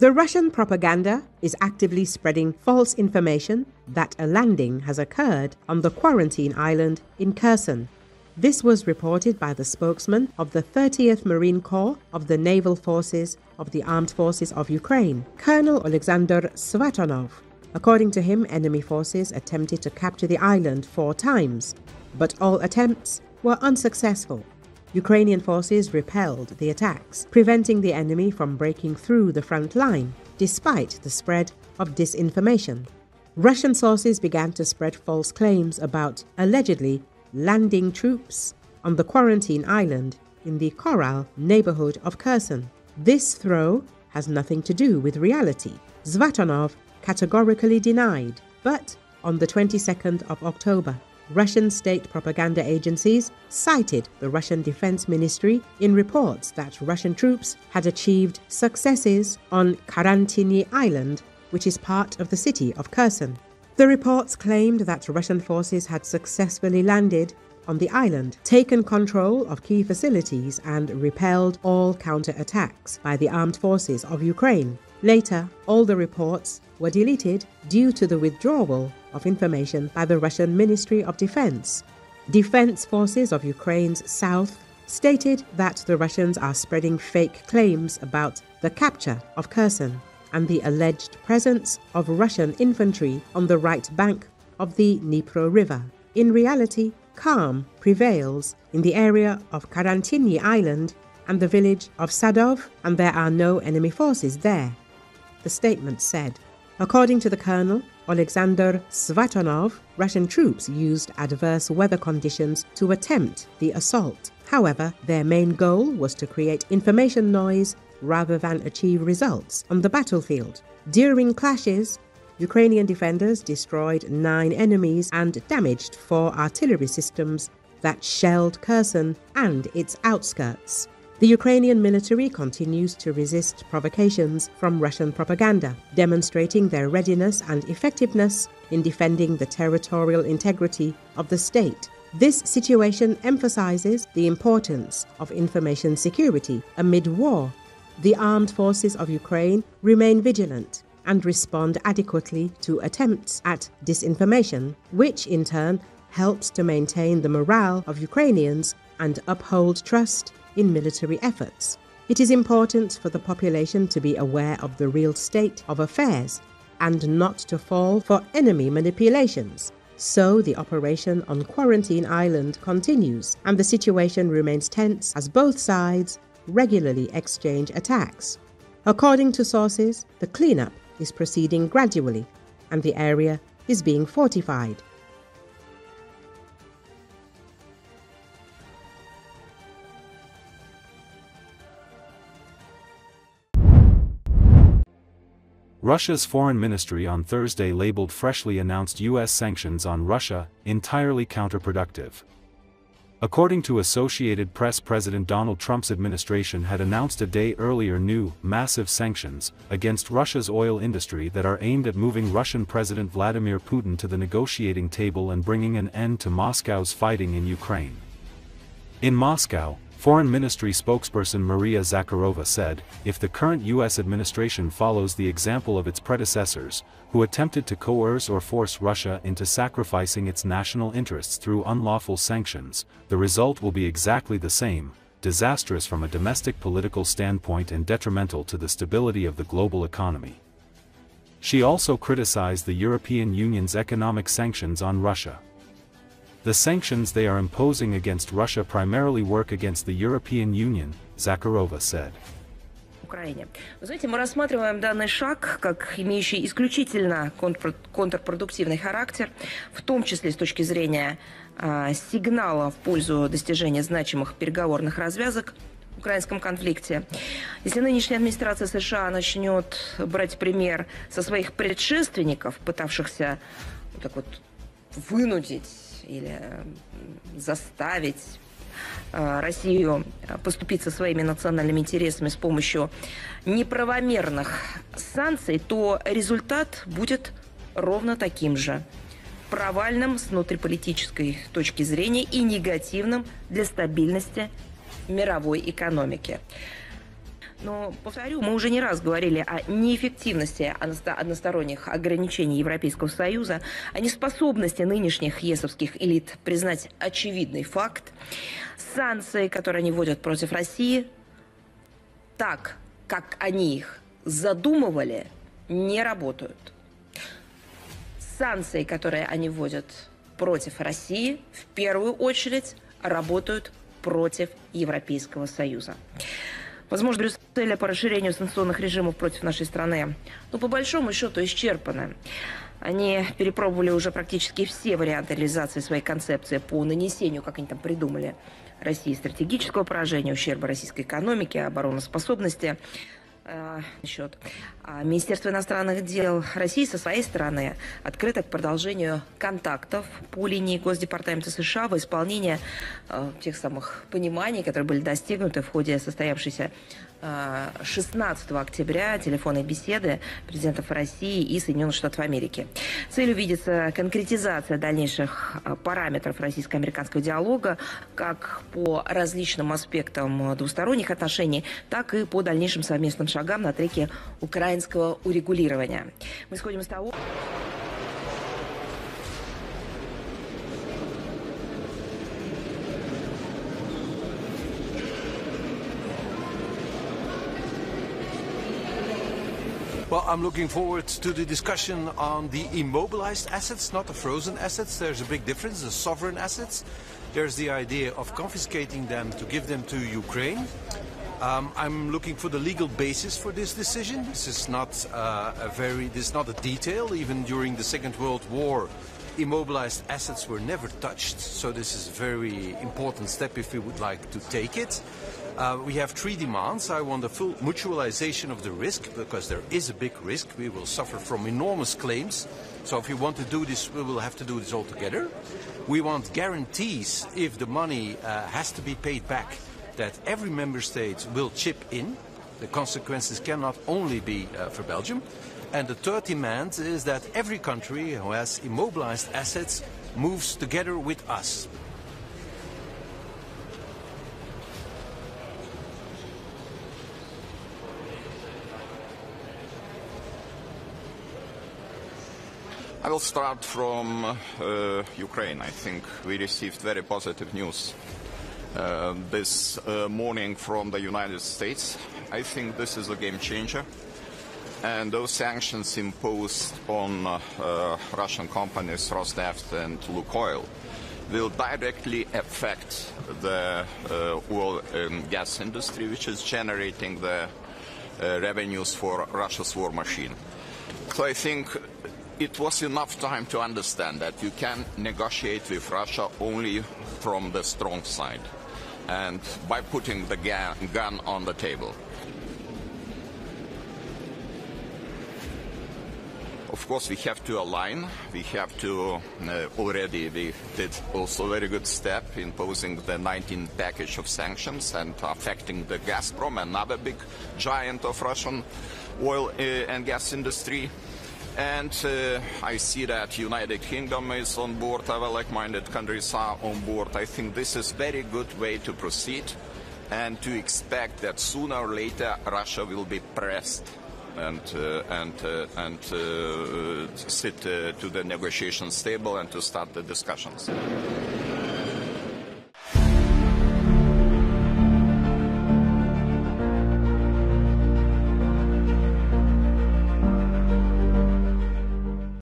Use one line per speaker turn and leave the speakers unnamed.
The Russian propaganda is actively spreading false information that a landing has occurred on the Karantynnyi Island in Kherson. This was reported by the spokesman of the 30th Marine Corps of the Naval Forces of the Armed Forces of Ukraine, Colonel Oleksandr Zvatonov. According to him, enemy forces attempted to capture the island 4 times, but all attempts were unsuccessful. Ukrainian forces repelled the attacks, preventing the enemy from breaking through the front line, despite the spread of disinformation. Russian sources began to spread false claims about allegedly landing troops on the Karantynnyi Island in the Koral neighborhood of Kherson. This throw has nothing to do with reality, Zvatonov categorically denied, but on the 22nd of October, Russian state propaganda agencies cited the Russian Defense Ministry in reports that Russian troops had achieved successes on Karantynnyi Island, which is part of the city of Kherson. The reports claimed that Russian forces had successfully landed on the island, taken control of key facilities, and repelled all counterattacks by the armed forces of Ukraine. Later, all the reports were deleted due to the withdrawal of information by the Russian Ministry of Defense. Defense forces of Ukraine's south stated that the Russians are spreading fake claims about the capture of Kherson and the alleged presence of Russian infantry on the right bank of the Dnipro River. In reality, calm prevails in the area of Karantynnyi Island and the village of Sadov, and there are no enemy forces there, the statement said. According to the colonel, Oleksandr Zvatonov, Russian troops used adverse weather conditions to attempt the assault. However, their main goal was to create information noise rather than achieve results on the battlefield. During clashes, Ukrainian defenders destroyed 9 enemies and damaged 4 artillery systems that shelled Kherson and its outskirts. The Ukrainian military continues to resist provocations from Russian propaganda, demonstrating their readiness and effectiveness in defending the territorial integrity of the state. This situation emphasizes the importance of information security amid war. The armed forces of Ukraine remain vigilant and respond adequately to attempts at disinformation, which in turn helps to maintain the morale of Ukrainians and uphold trust in military efforts. It is important for the population to be aware of the real state of affairs and not to fall for enemy manipulations. So the operation on Karantynnyi Island continues, and the situation remains tense as both sides regularly exchange attacks. According to sources, the cleanup is proceeding gradually, and the area is being fortified.
Russia's foreign ministry on Thursday labeled freshly announced U.S. sanctions on Russia entirely counterproductive. According to Associated Press, President Donald Trump's administration had announced a day earlier new, massive sanctions against Russia's oil industry that are aimed at moving Russian President Vladimir Putin to the negotiating table and bringing an end to Moscow's fighting in Ukraine. In Moscow, Foreign Ministry spokesperson Maria Zakharova said, if the current U.S. administration follows the example of its predecessors, who attempted to coerce or force Russia into sacrificing its national interests through unlawful sanctions, the result will be exactly the same, disastrous from a domestic political standpoint and detrimental to the stability of the global economy. She also criticized the European Union's economic sanctions on Russia. The sanctions they are imposing against Russia primarily work against the European Union, Zakharova said.
Украине. Вы знаете, мы рассматриваем данный шаг как имеющий исключительно контрпродуктивный характер, в том числе с точки зрения сигнала в пользу достижения значимых переговорных развязок в украинском конфликте. Если нынешняя администрация США начнет брать пример со своих предшественников, пытавшихся так вот вынудить или заставить Россию поступиться своими национальными интересами с помощью неправомерных санкций, то результат будет ровно таким же. Провальным с внутриполитической точки зрения и негативным для стабильности мировой экономики. Но, повторю, мы уже не раз говорили о неэффективности односторонних ограничений Европейского Союза, о неспособности нынешних ЕСовских элит признать очевидный факт. Санкции, которые они вводят против России, так, как они их задумывали, не работают. Санкции, которые они вводят против России, в первую очередь работают против Европейского Союза. Возможно, Брюсселя по расширению санкционных режимов против нашей страны, по большому счету, исчерпаны. Они перепробовали уже практически все варианты реализации своей концепции по нанесению, как они там придумали, России стратегического поражения, ущерба российской экономике, обороноспособности. Министерство иностранных дел России со своей стороны открыто к продолжению контактов по линии Госдепартамента США в исполнении тех самых пониманий, которые были достигнуты в ходе состоявшейся 16 октября телефонной беседы президентов России и Соединенных Штатов Америки. Целью видится конкретизация дальнейших параметров российско-американского диалога как по различным аспектам двусторонних отношений, так и по дальнейшим совместным шагам на треке украинского урегулирования. Мы исходим из того...
Well, I'm looking forward to the discussion on the immobilized assets, not the frozen assets. There's a big difference, the sovereign assets. There's the idea of confiscating them to give them to Ukraine. I'm looking for the legal basis for this decision. This is not a detail. Even during the Second World War, immobilized assets were never touched. So this is a very important step if we would like to take it. We have three demands. I want a full mutualization of the risk, because there is a big risk. We will suffer from enormous claims. So if we want to do this, we will have to do this all together. We want guarantees if the money has to be paid back, that every member state will chip in. The consequences cannot only be for Belgium. And the third demand is that every country who has immobilized assets moves together with us.
I will start from Ukraine. I think we received very positive news this morning from the United States. I think this is a game changer. And those sanctions imposed on Russian companies Rosneft and Lukoil will directly affect the oil and gas industry, which is generating the revenues for Russia's war machine. So I think it was enough time to understand that you can negotiate with Russia only from the strong side and by putting the gun on the table. Of course, we have to align. We have to already we did also a very good step imposing the 19 package of sanctions and affecting the Gazprom, another big giant of Russian oil and gas industry. And I see that United Kingdom is on board, other like-minded countries are on board. I think this is a very good way to proceed and to expect that sooner or later Russia will be pressed and sit to the negotiation table and to start the discussions.